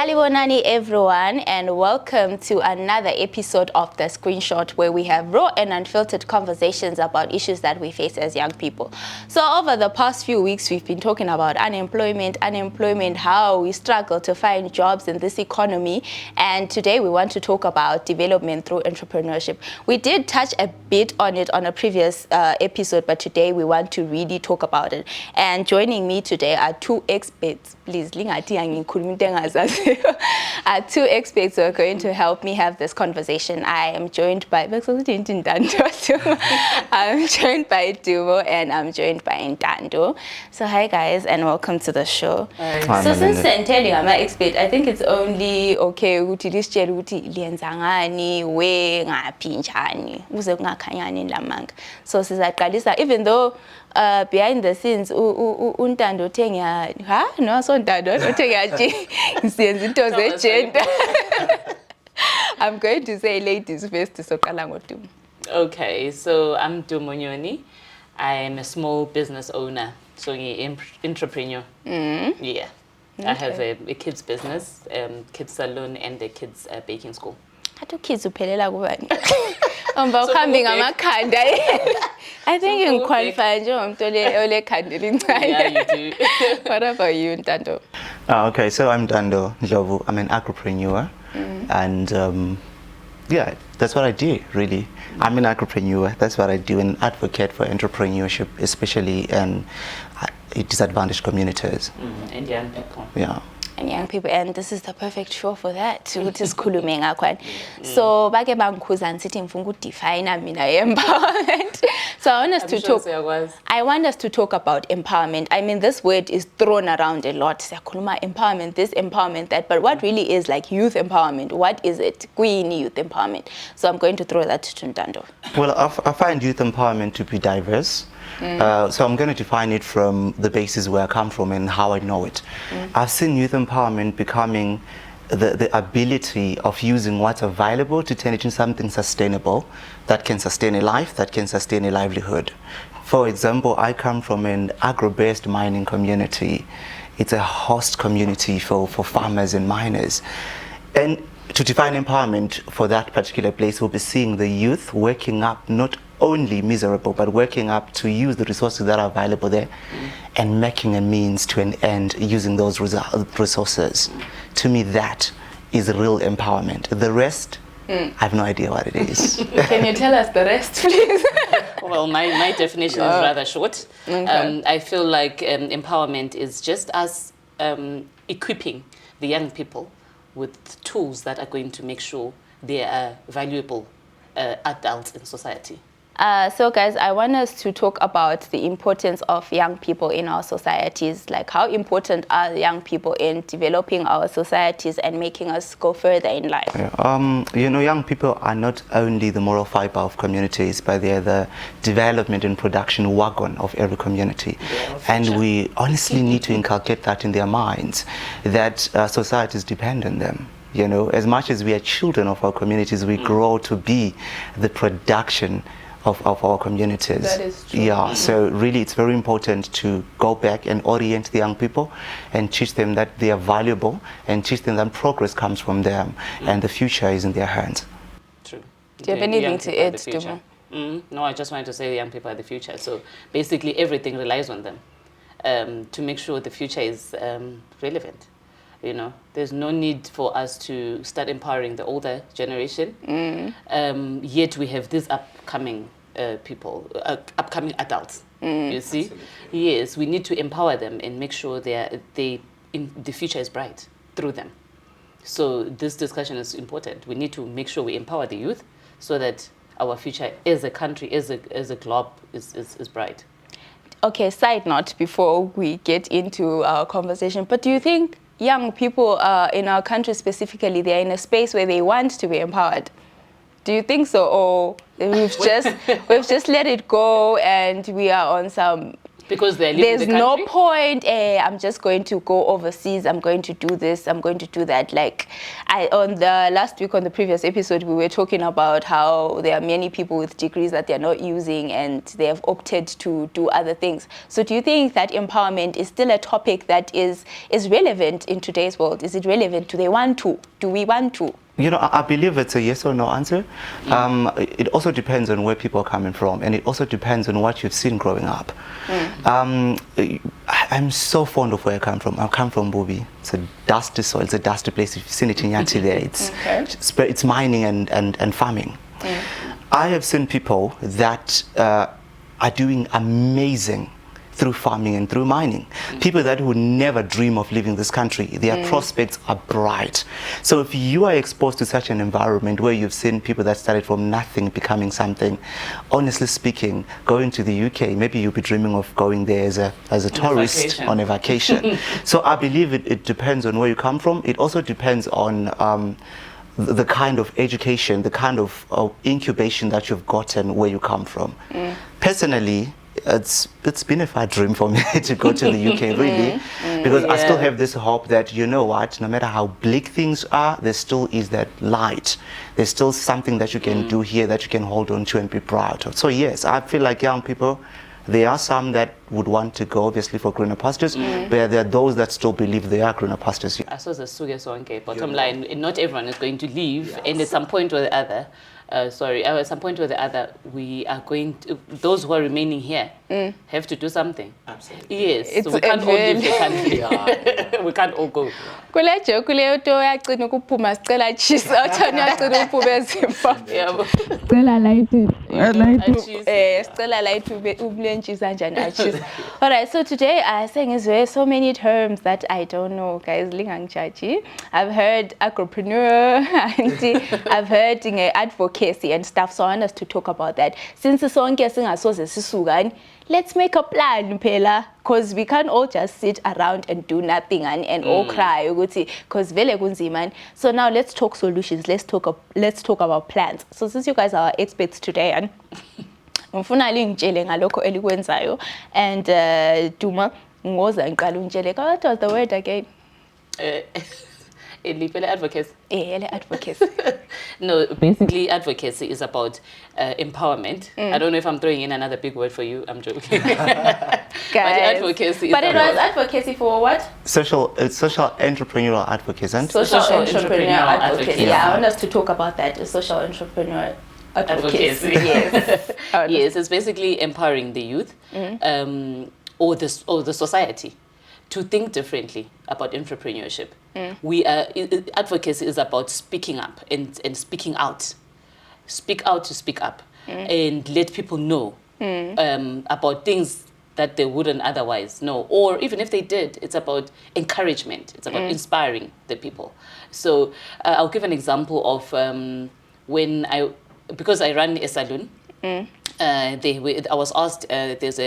Salibonani everyone, and welcome to another episode of the ScreenShot, where we have raw and unfiltered conversations about issues that we face as young people. So over the past few weeks, we've been talking about unemployment, how we struggle to find jobs in this economy, and today we want to talk about development through entrepreneurship. We did touch a bit on it on a previous episode, but today we want to really talk about it. And joining me today are two experts. Please, are two experts who are going to help me have this conversation. I am joined by Dando. I'm joined by Dumo, and I'm joined by Ntando. So hi guys, and welcome to the show. Hi. So since I'm telling I'm an expert, I think it's only okay ukuthi lisitshele ukuthi liyenza ngani, we ngaphi njani, uze kungakhanyani lamanga. So sizaqalisa, even though behind the scenes Ntando uthenga no so Ntando uthenga siyenza into zegender. I'm going to say ladies first, so qala ngoDumo. Okay, so I'm Dumo Nyoni. I'm a small business owner, so an entrepreneur. Yeah. Okay. I have a kids business, kids salon, and a kids baking school. Atu kids uphelela kubani? Uhambe ngamakhanda. I think you qualify njengomntu ole khanda elincane. Yeah, you do. What about you, Ntando? Okay, so I'm Dando, Ndlovu. I'm an agripreneur, and yeah, that's what I do, really. I'm an agripreneur. That's what I do, an advocate for entrepreneurship, especially in disadvantaged communities. And young people. Yeah. And young people, and this is the perfect show for that. Which is khulume ngakho. So bake bangikhuza ngithi ngifuna ukudefine mina empowerment. So I want us to talk about empowerment. I mean, this word is thrown around a lot. Siyakhuluma empowerment, this, empowerment, that. But what really is like youth empowerment? What is it? Queen youth empowerment. So I'm going to throw that to Ntando. Well, I find youth empowerment to be diverse. So I'm going to define it from the basis where I come from and how I know it. I've seen youth empowerment becoming the ability of using what's available to turn it into something sustainable that can sustain a life, that can sustain a livelihood. For example, I come from an agro-based mining community. It's a host community for farmers and miners. And to define empowerment for that particular place, we'll be seeing the youth waking up not only miserable, but working up to use the resources that are available there and making a means to an end using those resources. To me, that is real empowerment. The rest, I have no idea what it is. Can you tell us the rest, please? Well, my definition is rather short. Okay. I feel like empowerment is just us equipping the young people with tools that are going to make sure they are valuable adults in society. So guys, I want us to talk about the importance of young people in our societies. Like, how important are young people in developing our societies and making us go further in life? Yeah. You know, young people are not only the moral fiber of communities, but they're the development and production wagon of every community. And we honestly need to inculcate that in their minds, that societies depend on them. You know, as much as we are children of our communities, we grow to be the production of our communities. That is true. Yeah, so really it's very important to go back and orient the young people and teach them that they are valuable and teach them that progress comes from them and the future is in their hands. True. Do you have anything to add, Dumo? No, I just wanted to say the young people are the future. So basically everything relies on them to make sure the future is relevant. You know, there's no need for us to start empowering the older generation. Yet we have these upcoming people, upcoming adults. You see, absolutely. Yes, we need to empower them and make sure the future is bright through them. So this discussion is important. We need to make sure we empower the youth so that our future as a country, as a globe, is bright. Okay, side note before we get into our conversation, but do you think young people in our country specifically, they're in a space where they want to be empowered? Do you think so? Or we've just let it go and we are on some Because they're leaving there's the no country? point, I'm just going to go overseas, I'm going to do this, I'm going to do that. Like, on the last week, on the previous episode, we were talking about how there are many people with degrees that they're not using and they have opted to do other things. So do you think that empowerment is still a topic that is relevant in today's world? Is it relevant? Do they want to? Do we want to? You know, I believe it's a yes or no answer. It also depends on where people are coming from, and it also depends on what you've seen growing up. I'm so fond of where I come from. I come from Bubi. It's a dusty soil. It's a dusty place. If you've seen it in Yati there, it's mining and farming. I have seen people that are doing amazing through farming and through mining. People that would never dream of leaving this country, their prospects are bright. So if you are exposed to such an environment where you've seen people that started from nothing becoming something, honestly speaking, going to the UK, maybe you'll be dreaming of going there as a tourist on a vacation. So I believe it depends on where you come from. It also depends on the kind of education, the kind of incubation that you've gotten where you come from. Personally, it's been a far dream for me to go to the UK, really, because I still have this hope that, you know what, no matter how bleak things are, there still is that light. There's still something that you can do here that you can hold on to and be proud of. So yes, I feel like young people, there are some that would want to go, obviously, for greener pastures, but there are those that still believe there are greener pastures here. I suppose the suge sonke. Bottom line, not everyone is going to leave, and at some point or the other, at some point or the other, we are going to, those who are remaining here have to do something. Absolutely. Yes, so we can't all leave the country. We can't all go. Kule joke leyo to yagcina ukuphuma sicela cheese awuthani yagcina uphume eZimbabwe. Yabo. Sicela Cheese. sicela la ubulentshisi kanjani achise. All right, so today I saying is so many terms that I don't know, guys. Lingangijaji. I've heard agripreneur, I've heard advocacy and stuff, so I want us to talk about that. Since sonke singasoze sisukani, let's make a plan, Pela, because we can't all just sit around and do nothing and all cry, because vele kunzima. So now let's talk solutions. Let's talk about plans. So since you guys are our experts today, and ngifuna lingitshele ngalokho elikwenzayo, and Dumo ngoza ngiqala ungitshele, what was the word again? Advocacy. Advocacy. No, basically advocacy is about empowerment. I don't know if I'm throwing in another big word for you. I'm joking. But advocacy is it was advocacy for what? Social entrepreneurial advocacy, and social entrepreneurial advocacy. Yeah, I want us to talk about that. Social entrepreneurial advocacy. Yes. Yes, it's basically empowering the youth or the society to think differently about entrepreneurship. Advocacy is about speaking up and speaking out. Speak out to speak up and let people know about things that they wouldn't otherwise know. Or even if they did, it's about encouragement. It's about inspiring the people. So I'll give an example of because I run a salon, I was asked, there's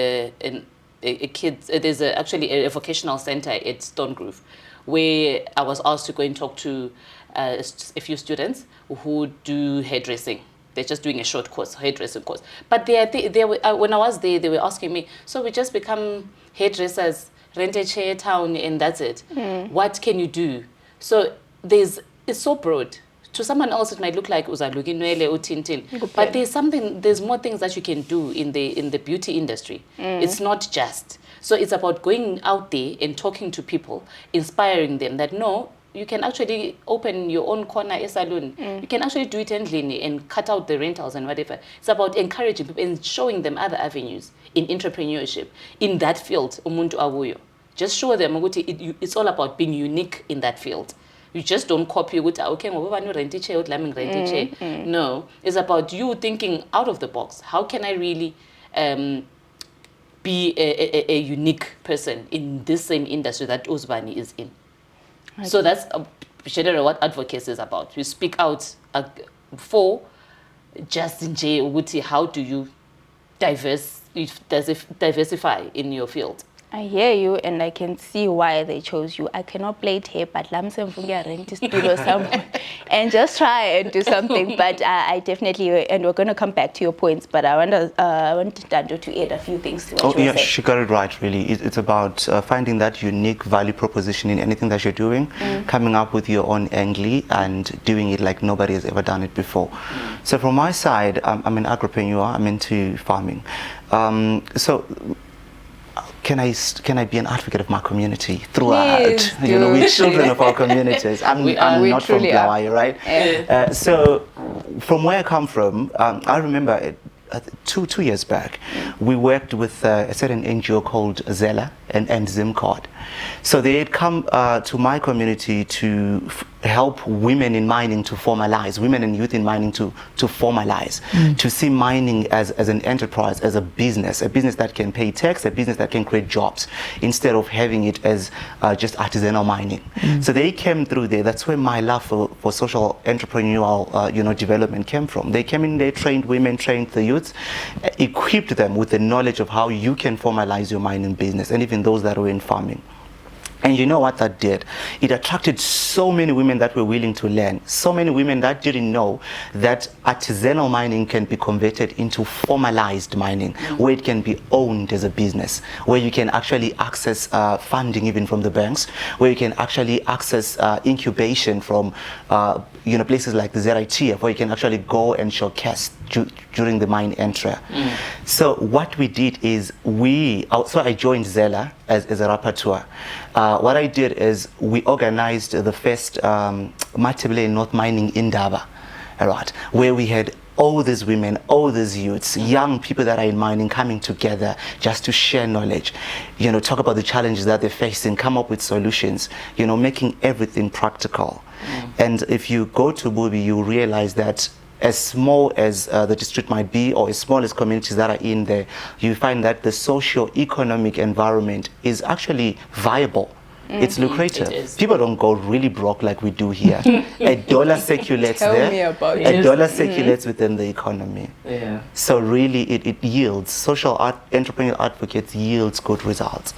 actually a vocational center at Stone Grove, where I was asked to go and talk to a few students who do hairdressing. They're just doing a short course, hairdressing course. But when I was there, they were asking me, so we just become hairdressers, rent a chair town, and that's it. What can you do? So it's so broad. To someone else, it might look like uzaluginwele utintin, but there's more things that you can do in the beauty industry. It's not just. So it's about going out there and talking to people, inspiring them that no, you can actually open your own corner a salon. You can actually do it endlini and cut out the rentals and whatever. It's about encouraging people and showing them other avenues in entrepreneurship in that field. Umuntu awuyo. Just show them it's all about being unique in that field. You just don't copy with okay, no, it's about you thinking out of the box. How can I really be a unique person in this same industry that Uzbani is in? So that's generally what advocacy is about. You speak out for just in how do you diversify in your field? I hear you, and I can see why they chose you. I cannot play tape, but rent studio somewhere and just try and do something. But I definitely, and we're going to come back to your points. But I want Dando to add a few things to what you were saying. She got it right. Really, it's about finding that unique value proposition in anything that you're doing, coming up with your own angle and doing it like nobody has ever done it before. So from my side, I'm an agripreneur. I'm into farming. So. Can I be an advocate of my community throughout? Please, we're children of our communities. I'm not from Blawayo, right? Yeah. So from where I come from, I remember two years back, we worked with a certain NGO called Zella and Zimcard. So they had come to my community to help women in mining to formalize, women and youth in mining to formalize, to see mining as an enterprise, as a business that can pay tax, a business that can create jobs, instead of having it as just artisanal mining. So they came through there. That's where my love for social entrepreneurial development came from. They came in, they trained women, trained the youths, equipped them with the knowledge of how you can formalize your mining business, and even those that were in farming. And you know what that did? It attracted so many women that were willing to learn, so many women that didn't know that artisanal mining can be converted into formalized mining, where it can be owned as a business, where you can actually access funding even from the banks, where you can actually access incubation from places like the ZITF, where you can actually go and showcase during the mine entry. So what we did is so I joined Zella as a rapporteur. What I did is we organized the first Matebele North Mining Indaba, right, where we had all these women, all these youths, young people that are in mining coming together just to share knowledge, talk about the challenges that they're facing, come up with solutions, making everything practical. And if you go to Bubi, you realize that as small as the district might be, or as small as communities that are in there, you find that the socio-economic environment is actually viable. It's lucrative. People don't go really broke like we do here. A dollar circulates there. A dollar circulates within the economy. Yeah. So really, it yields. Social entrepreneurial advocates yields good results.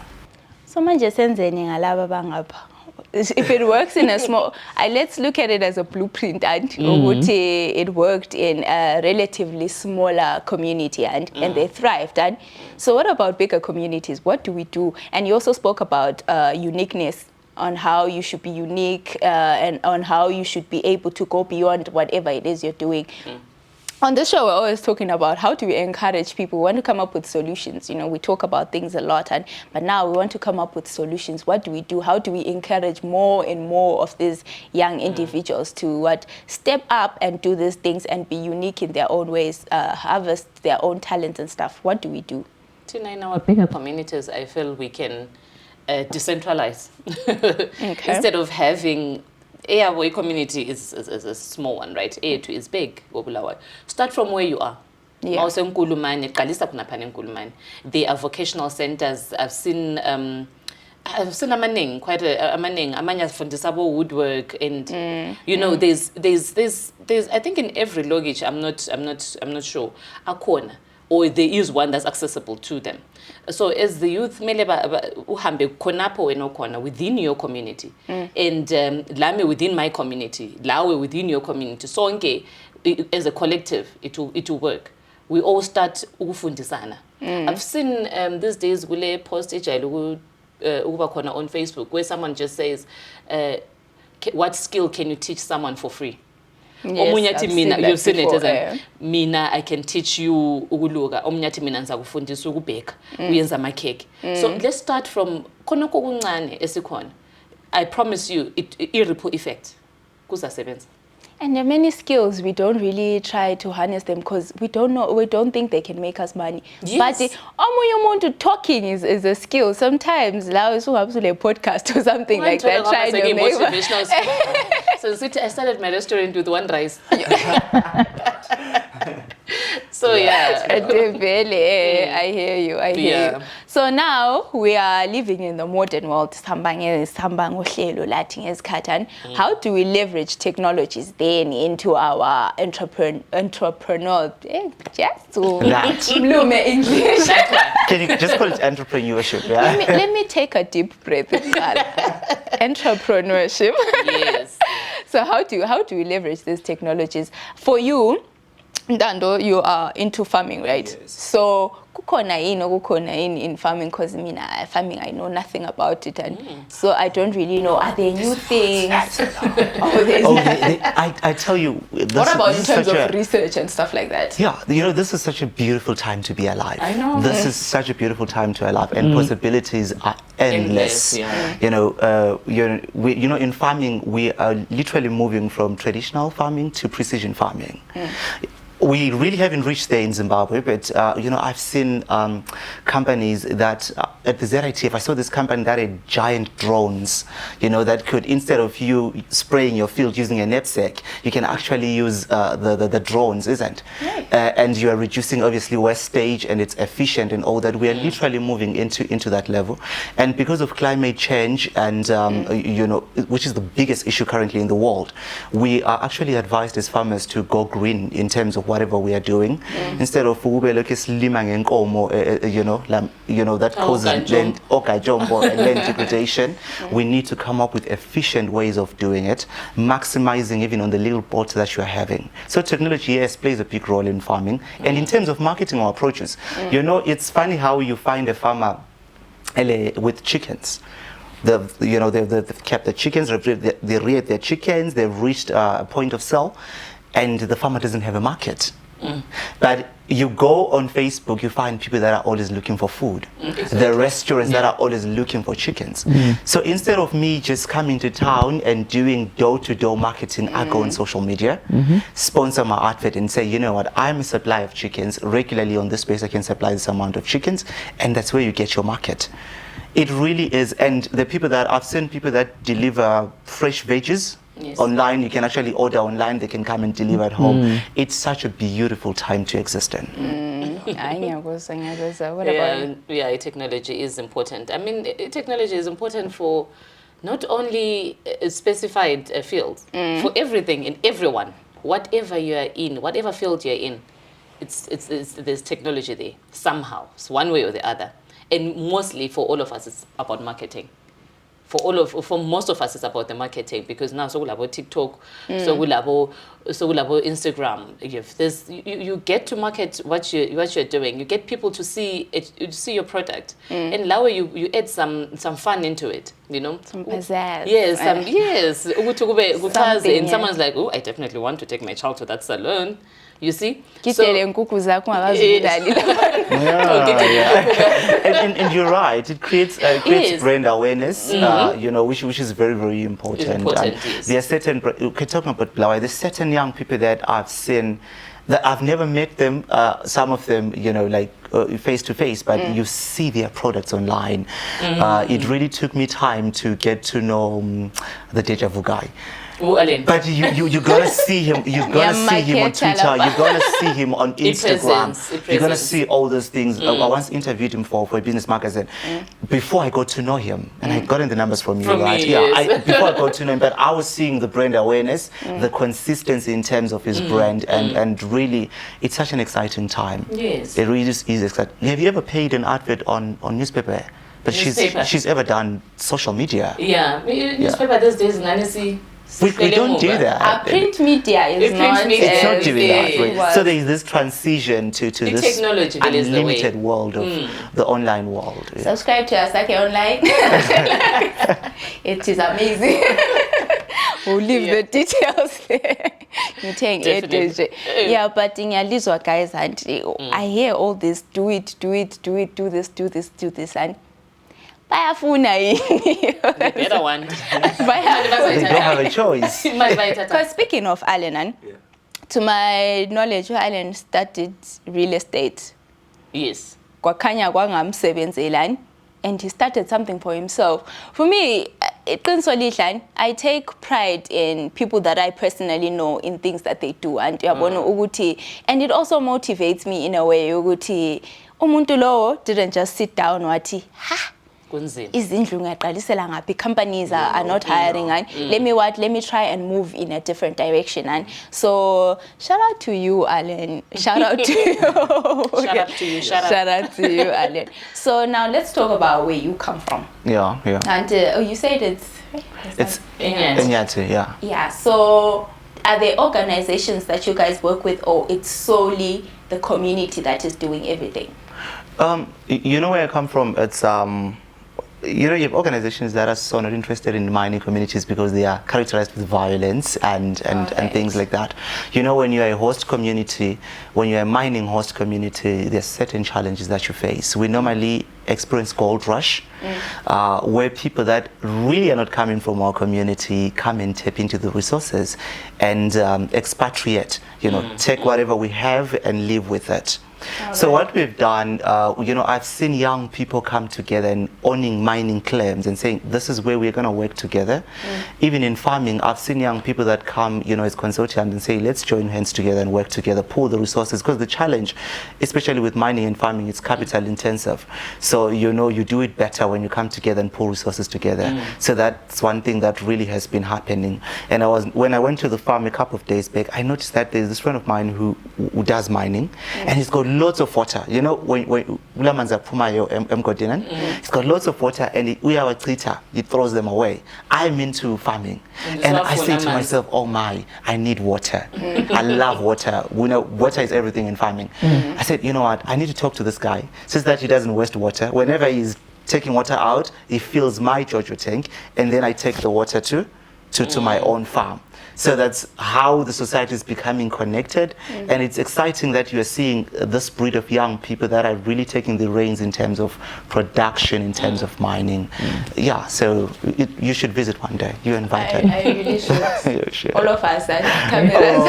So manje senzeni ngalaba bangapha. If it works in a small, let's look at it as a blueprint, and it worked in a relatively smaller community, and they thrived. And so what about bigger communities? What do we do? And you also spoke about uniqueness, on how you should be unique and on how you should be able to go beyond whatever it is you're doing. On this show, we're always talking about how do we encourage people. We want to come up with solutions. We talk about things a lot, but now we want to come up with solutions. What do we do? How do we encourage more and more of these young individuals to step up and do these things and be unique in their own ways, harvest their own talents and stuff? What do we do? Tina, in our bigger communities, I feel we can decentralize. Okay. Instead of having our community is a small one, right? A2 is big. Start from where you are. Yeah. They are vocational centers. I've seen quite a amanya fundisable woodwork, and there's I think in every luggage, I'm not sure, a corner, or there is one that's accessible to them. So as the youth, uhambe konapo enokona within your community, and lame within my community, lawe within your community. So as a collective, it will work. We all start ukufundisana. I've seen these days gule post on Facebook where someone just says, what skill can you teach someone for free? Yes, you've seen it as mina, I can teach you ukuluka. Omunyati mina nzakufundisa ukubheka, uyenza ama cake. So let's start from konoko kuncane esikhona. I promise you, it ripple effect. Kuzasebenza. And there are many skills we don't really try to harness them because we don't think they can make us money. Yes. But talking is a skill. Sometimes now it's a podcast or something like that. Trying to make motivational So I started my restaurant with one rice. So yeah. I hear you. I hear Yeah. you. So now we are living in the modern world. How do we leverage technologies then into our entrepreneurial? Just to bloom English. Can you just call it entrepreneurship? Yeah. Let me take a deep breath. Entrepreneurship. Yes. So how do we leverage these technologies? For you, Dando, you are into farming, right? Yes. So kukhona yini in farming, because farming I know nothing about it, and so I don't really know. Are there new things? I tell you. What about in terms of research and stuff like that? Yeah, this is such a beautiful time to be alive. I know. This is such a beautiful time to be alive, and possibilities are endless. Yeah. In farming, we are literally moving from traditional farming to precision farming. We really haven't reached there in Zimbabwe, but I've seen companies that at the ZITF, I saw this company that had giant drones, that could, instead of you spraying your field using a knapsack, you can actually use the drones, isn't? Right. And you are reducing obviously wastage, and it's efficient and all that. We are literally moving into that level, and because of climate change and which is the biggest issue currently in the world, we are actually advised as farmers to go green in terms of whatever we are doing, instead of that causes land degradation. We need to come up with efficient ways of doing it, maximizing even on the little boats that you are having. So technology, yes, plays a big role in farming, and in terms of marketing our approaches. It's funny how you find a farmer with chickens. They've kept the chickens, they reared their chickens, they've reached a point of sale, and the farmer doesn't have a market. But you go on Facebook, you find people that are always looking for food. The restaurants that are always looking for chickens. So instead of me just coming to town and doing door-to-door marketing, I go on social media, sponsor my outfit and say, you know what, I'm a supplier of chickens. Regularly on this space, I can supply this amount of chickens, and that's where you get your market. It really is. And the people that I've seen, people that deliver fresh veggies, online, you can actually order online, they can come and deliver at home. It's such a beautiful time to exist in. What about you? Yeah, technology is important. I mean, technology is important for not only specified fields, for everything and everyone. Whatever you are in, whatever field you're in, there's technology there somehow. It's one way or the other. And mostly for all of us, it's about marketing. For most of us, it's about the marketing, because now so we'll have TikTok, so we'll have Instagram. You get to market what you're doing. You get people to see your product, and now you add some fun into it. Some pizzazz. Yes, and someone's like, oh, I definitely want to take my child to that salon. You see? And you're right, it creates brand awareness, which is very, very important. Yes. There are certain, talking about Blawa, there's certain young people that I've seen, that I've never met them, some of them, face to face, but you see their products online. It really took me time to get to know the Deja Vu guy. But you gotta see him. You gotta see him on Twitter. You gotta see him on Instagram. You're gonna see all those things. I once interviewed him for a business magazine. Before I got to know him, and I got in the numbers from you, right? Before I got to know him, but I was seeing the brand awareness, the consistency in terms of his brand, and really, it's such an exciting time. Yes, it really is exciting. Have you ever paid an advert on newspaper? But she's ever done social media. Yeah, newspaper these days, we don't do that. Print media is not doing that. Right? So there is this transition to this technology unlimited world of the online world. Yeah. Subscribe to us online. It is amazing. We'll leave the details there. Yeah, but in your guys, I hear all this, do this, and the better one. They don't have a choice. Because speaking of Alan, to my knowledge, Alan started real estate. Yes. And he started something for himself. For me, I take pride in people that I personally know in things that they do, and and it also motivates me in a way ukuthi umuntu lowo didn't just sit down wathi ha izindlu ngaqalisela ngaphi, companies are not hiring, and let me try and move in a different direction. And so shout out to you, Alan. Shout out to you. Shout out to you, Alan. So now let's talk about where you come from. Yeah. And you said it's Enyati, yeah. Yeah, so are there organizations that you guys work with, or it's solely the community that is doing everything? You know where I come from, it's you have organizations that are so not interested in mining communities because they are characterized with violence and things like that. When you're a host community, when you're a mining host community, there's certain challenges that you face. We normally experience gold rush, where people that really are not coming from our community come and tap into the resources and expatriate, take whatever we have and live with it. So what we've done, I've seen young people come together and owning mining claims and saying, this is where we're going to work together. Even in farming, I've seen young people that come, as consortiums and say, let's join hands together and work together, pool the resources. Because the challenge, especially with mining and farming, it's capital intensive. So, you do it better when you come together and pool resources together. So that's one thing that really has been happening. And when I went to the farm a couple of days back, I noticed that there's this friend of mine who does mining, and he's got lots of water. When Ulamanza Pumayo Mgodinan, he's got lots of water, and he throws them away. I'm into farming, and I say to myself, oh my, I need water. I love water. Water is everything in farming. I said, you know what, I need to talk to this guy. Says that he doesn't waste water. Whenever he's taking water out, he fills my Jojo tank, and then I take the water to my own farm. So that's how the society is becoming connected, and it's exciting that you're seeing this breed of young people that are really taking the reins in terms of production, in terms of mining. Yeah, so you should visit one day. You're invited. I really should. Sure. All of us and cameras.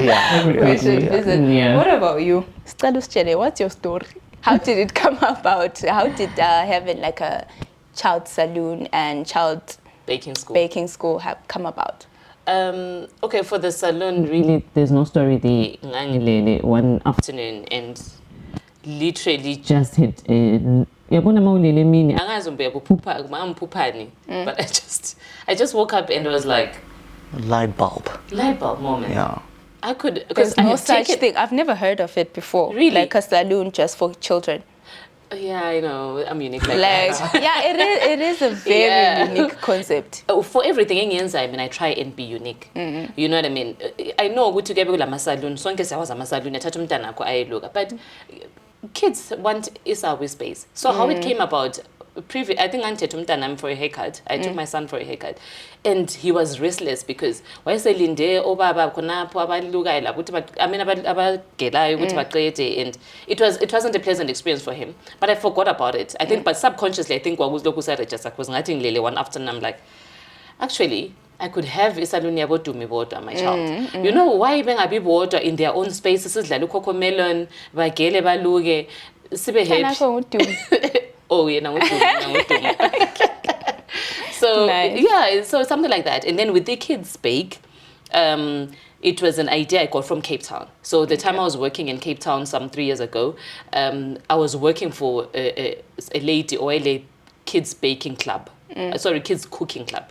Yeah. We should visit. Yeah. What about you? What's your story? How did it come about? How did having like a child saloon and child baking school have come about? Okay, for the salon, really, there's no story. One afternoon, and literally just hit but I just woke up and was like, light bulb moment. Yeah, I could, because no such thing. I've never heard of it before. Really, like a saloon just for children. Yeah, I know. I'm unique like that. Yeah, it is a very unique concept. For everything I try and be unique. You know what I mean? I know good to get people salon. But kids want a space. So how it came about? I think I took Ntando for a haircut. I took my son for a haircut, and he was restless because why say Linde obaba konapo abaluga ela ukuthi and it wasn't a pleasant experience for him. But I forgot about it. I think, but subconsciously, I think one afternoon I'm like, actually, I could have a salon yabo Dumi water, my child. You know why ben abi water in their own spaces like melon, bagele baluge, sibe happy. Oh, yeah, so nice. Yeah, so something like that. And then with the kids bake, it was an idea I got from Cape Town. So the time I was working in Cape Town some 3 years ago, I was working for a lady or a kids baking club. Kids cooking club.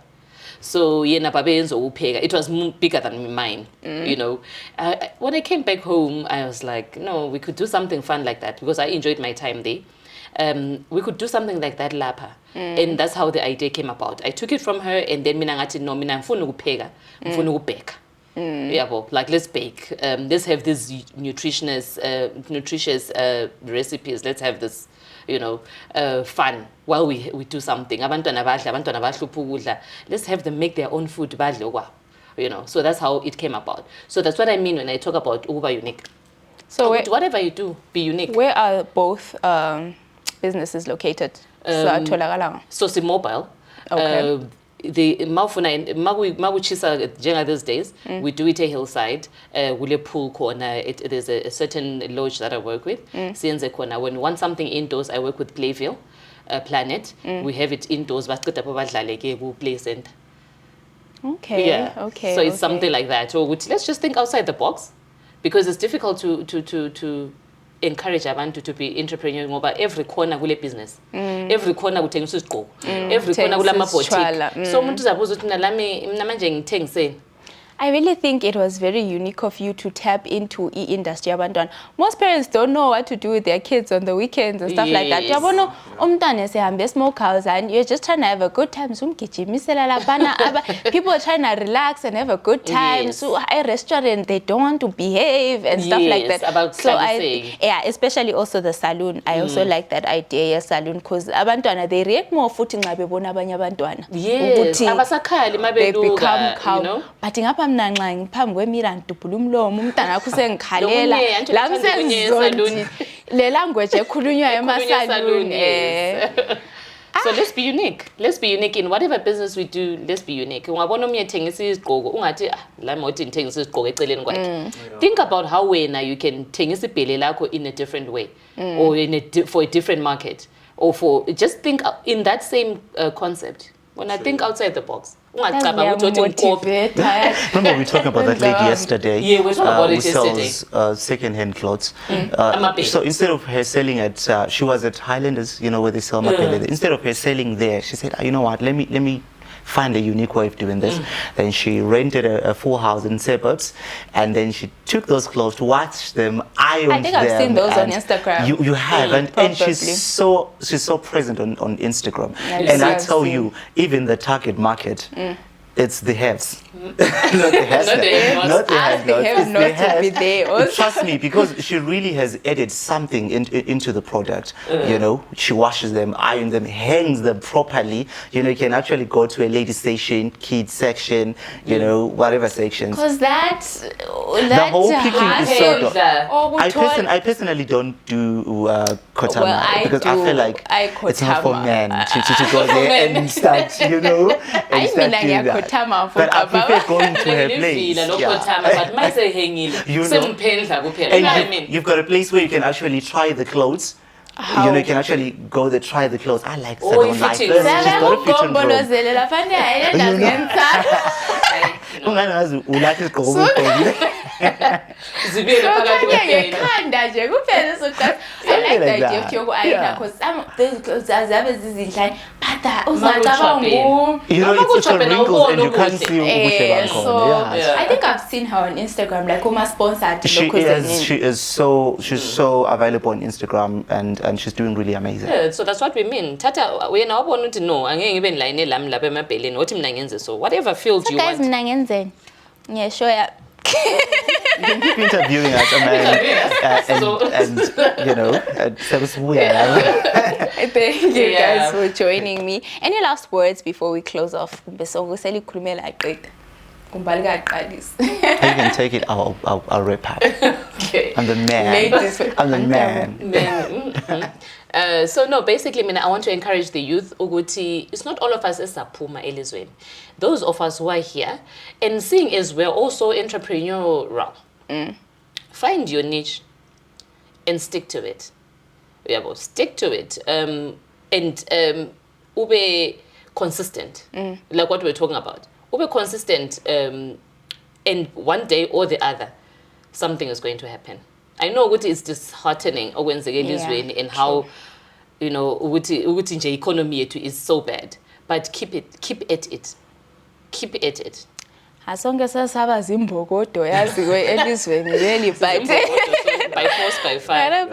So it was bigger than mine, when I came back home, I was like, no, we could do something fun like that because I enjoyed my time there. We could do something like that lapha. And that's how the idea came about. I took it from her, and then mina ngifuna ukubheka. Like let's bake. Let's have these nutritious recipes. Let's have this, fun while we do something. Let's have them make their own food. So that's how it came about. So that's what I mean when I talk about uba unique. So whatever you do, be unique. Where are both businesses located? So it's mobile. Okay. The Maguchisa these days, we do it a hillside, with a pool corner. There's a certain lodge that I work with. When we want something indoors, I work with Playville. Planet. We have it indoors, but play center. Okay. Yeah. Okay. So it's something like that. So let's just think outside the box, because it's difficult to encourage abantu to be entrepreneurs ngoba every corner kule business. Every corner kuthengiswa isigqoko. Every corner kulama boutique. So umuntu uzabuza ukuthi mina manje ngithengiseni. I really think it was very unique of you to tap into industry abantwana. Most parents don't know what to do with their kids on the weekends and stuff like that. Yabona umntwana sehambe smokehouse and you're just trying to have a good time. People are trying to relax and have a good time. Yes. So a restaurant, they don't want to behave and stuff like that. About so especially also the saloon. I also like that idea, yeah, saloon, because abantwana they react more futhi nxa bebona abanye abantwana. Yes. Abasakhali They become mabeluka, calm. you know. But ngapha mina nxa ngiphambi kwemira ngidubhula umlomo umntana wakho usengikhalela la msengizonti le language ekhulunywa emasaluni So let's be unique. Let's be unique in whatever business we do. Let's be unique. Ungabona omnye ethengisa isigqoko ungathi la mothi ngithengisa isigqoko eceleni kwakhe. Think about how wena you can thengisa ibhele lakho in a different way or for a different market, or for just think in that same concept. When I think outside the box. Remember we were talking about that lady yesterday. Yeah, we were talking about it yesterday. Sells second-hand clothes. So instead of her selling at, she was at Highlanders, you know, where they sell mapele. Instead of her selling there, she said, you know what, let me find a unique way of doing this. Then she rented a full house in suburbs, and then she took those clothes, washed them, ironed them. I think I've seen those on Instagram. You have, and she's so present on Instagram. And I tell you, even the target market, it's the haves. Not the haves. Not the haves. Not to be there. Trust me, because she really has added something into the product. You know, she washes them, irons them, hangs them properly. You know, you can actually go to a ladies section, kids section, you know, whatever sections. Because the whole picking is so I personally don't do kotama, well, because I feel like it's not for men to go there and start, you know, and start doing that. But I prefer going to her place. You've got a place where you can actually try the clothes. You know, you can actually go there, try the clothes. I like this, I don't like this. She's got a fitting you know, it's a wrinkles and you can't see I think I've seen her on Instagram, like almost sponsored. She's so available on Instagram, and she's doing really amazing. Yeah, so that's what we mean. Tata, we now want to know. So whatever field you want. Yeah, sure. Yeah. You can keep interviewing us, and you know, that was weird. Thank you guys for joining me. Any last words before we close off? You can take it. I'll wrap up. Okay. I'm the man. I'm the man. So no, basically, I want to encourage the youth. Uguti, it's not all of us as Sapuma Elizwen. Those of us who are here, and seeing as we're also entrepreneurial, find your niche and stick to it. Yeah, well, stick to it. And ube consistent, like what we're talking about. Ube consistent, and one day or the other, something is going to happen. I know it's disheartening and how, you know, the economy is so bad, but keep at it. Keep at it. As long as us have a zimbogoto, really, but by force, by fire.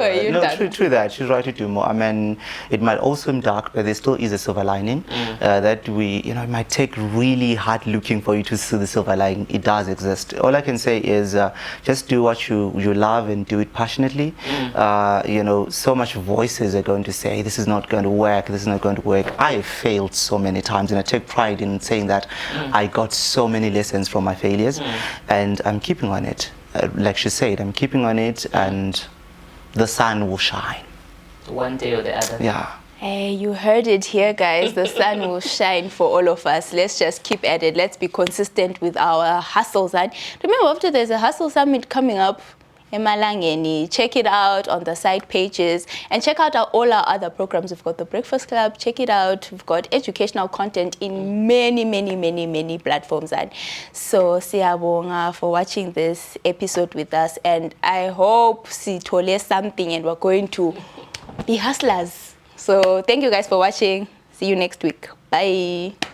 True that. She's right to do more. I mean, it might all seem dark, but there still is a silver lining that it might take really hard looking for you to see the silver lining. It does exist. All I can say is just do what you love and do it passionately. You know, so much voices are going to say, this is not going to work, this is not going to work. I failed so many times, and I take pride in saying that I got so many lessons from my failures, and I'm keeping on it. Like she said, I'm keeping on it, and the sun will shine. One day or the other. Yeah. Hey, you heard it here, guys. The sun will shine for all of us. Let's just keep at it. Let's be consistent with our hustles. And remember, after there's a hustle summit coming up Emalangeni. Check it out on the side pages and check out all our other programs. We've got the Breakfast Club. Check it out. We've got educational content in many platforms. And so siyabonga for watching this episode with us. And I hope sithole something and we're going to be hustlers. So thank you guys for watching. See you next week. Bye.